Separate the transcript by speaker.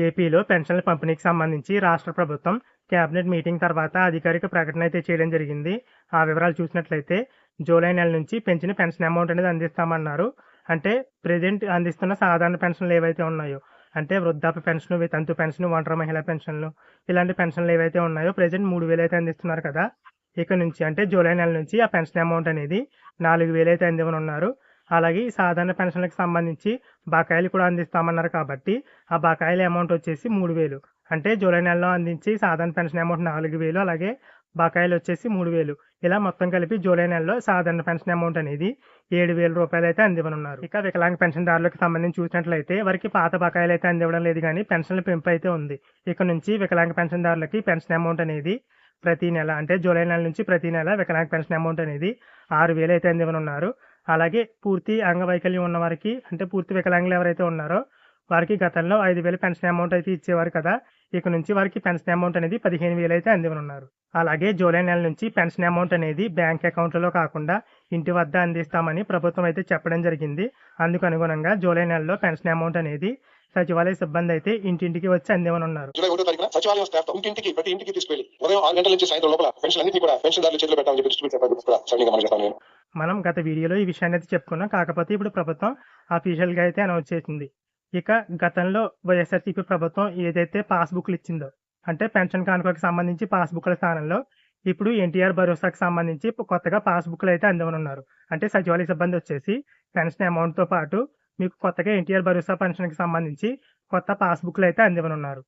Speaker 1: ఏపీలో పెన్షన్ల పంపిణీకి సంబంధించి రాష్ట్ర ప్రభుత్వం కేబినెట్ మీటింగ్ తర్వాత అధికారిక ప్రకటన అయితే చేయడం జరిగింది. ఆ వివరాలు చూసినట్లయితే జూలై నెల నుంచి పెంచిన పెన్షన్ అమౌంట్ అనేది అందిస్తామన్నారు. అంటే ప్రెజెంట్ అందిస్తున్న సాధారణ పెన్షన్లు ఏవైతే ఉన్నాయో, అంటే వృద్ధాప్య పెన్షన్, వితంతు పెన్షన్, ఒంటరి మహిళా పెన్షన్లు, ఇలాంటి పెన్షన్లు ఏవైతే ఉన్నాయో ప్రెజెంట్ 3,000 అయితే అందిస్తున్నారు కదా. ఇక నుంచి అంటే జూలై నెల నుంచి ఆ పెన్షన్ అమౌంట్ అనేది 4,000 అయితే అందివ్వనున్నారు. అలాగే ఈ సాధారణ పెన్షన్లకు సంబంధించి బకాయిలు కూడా అందిస్తామన్నారు కాబట్టి ఆ బకాయిల అమౌంట్ వచ్చేసి 3,000. అంటే జూలై నెలలో అందించి సాధారణ పెన్షన్ అమౌంట్ 4,000, అలాగే బకాయిలు వచ్చేసి 3,000. ఇలా మొత్తం కలిపి జూలై నెలలో సాధారణ పెన్షన్ అమౌంట్ అనేది 7,000 రూపాయలు అయితే అందివ్వనున్నారు. ఇక వికలాంగ పెన్షన్దారులకు సంబంధించి చూసినట్లయితే వారికి పాత బకాయిలు అయితే అందివ్వడం లేదు, కానీ పెన్షన్ల పెంపు అయితే ఉంది. ఇక నుంచి వికలాంగ పెన్షన్దారులకి పెన్షన్ అమౌంట్ అనేది ప్రతి నెల అంటే జూలై నెల నుంచి ప్రతి నెల వికలాంగ పెన్షన్ అమౌంట్ అనేది 6,000 అయితే అందివ్వనున్నారు. అలాగే పూర్తి అంగవైకల్యం ఉన్న వారికి, అంటే పూర్తి వికలాంగులు ఎవరైతే ఉన్నారో వారికి గతంలో 5,000 పెన్షన్ అమౌంట్ అయితే ఇచ్చేవారు కదా. ఇక నుంచి వారికి పెన్షన్ అమౌంట్ అనేది 15,000 అయితే అందివ్వనున్నారు. అలాగే జూలై నెల నుంచి పెన్షన్ అమౌంట్ అనేది బ్యాంక్ అకౌంట్లలో కాకుండా ఇంటి వద్ద అందిస్తామని ప్రభుత్వం అయితే చెప్పడం జరిగింది. అందుకు అనుగుణంగా జూలై నెలలో పెన్షన్ అమౌంట్ అనేది సచివాలయ సిబ్బంది అయితే ఇంటింటికి వచ్చి అందివ్వనున్నారు.
Speaker 2: జూలై 1వ తారీఖున సచివాలయం స్టాఫ్ ఇంటింటికి ప్రతి ఇంటికి తీసుకెళ్లి ఉదయం 6 గంటల నుంచి సాయంత్రం లోపల పెన్షన్ అన్నింటినీ కూడా పెన్షన్దారుల చేతిలో పెట్టామని చెప్పి డిస్ట్రిబ్యూట్ చేస్తారు కూడా సవినీయంగా మనం చేస్తాను.
Speaker 1: మనం గత వీడియోలో ఈ విషయాన్ని అయితే చెప్పుకున్నాం. కాకపోతే ఇప్పుడు ప్రభుత్వం అఫీషియల్గా అయితే అనౌన్స్ చేసింది. ఇక గతంలో వైఎస్ఆర్సీపీ ప్రభుత్వం ఏదైతే పాస్బుక్లు ఇచ్చిందో, అంటే పెన్షన్ కానుకలకు సంబంధించి పాస్బుక్ల స్థానంలో ఇప్పుడు ఎన్టీఆర్ భరోసాకు సంబంధించి కొత్తగా పాస్బుక్లు అయితే అందివ్వనున్నారు. అంటే సచివాలయ సిబ్బంది వచ్చేసి పెన్షన్ అమౌంట్తో పాటు మీకు కొత్తగా ఎన్టీఆర్ భరోసా పెన్షన్కి సంబంధించి కొత్త పాస్బుక్లు అయితే అందివ్వనున్నారు.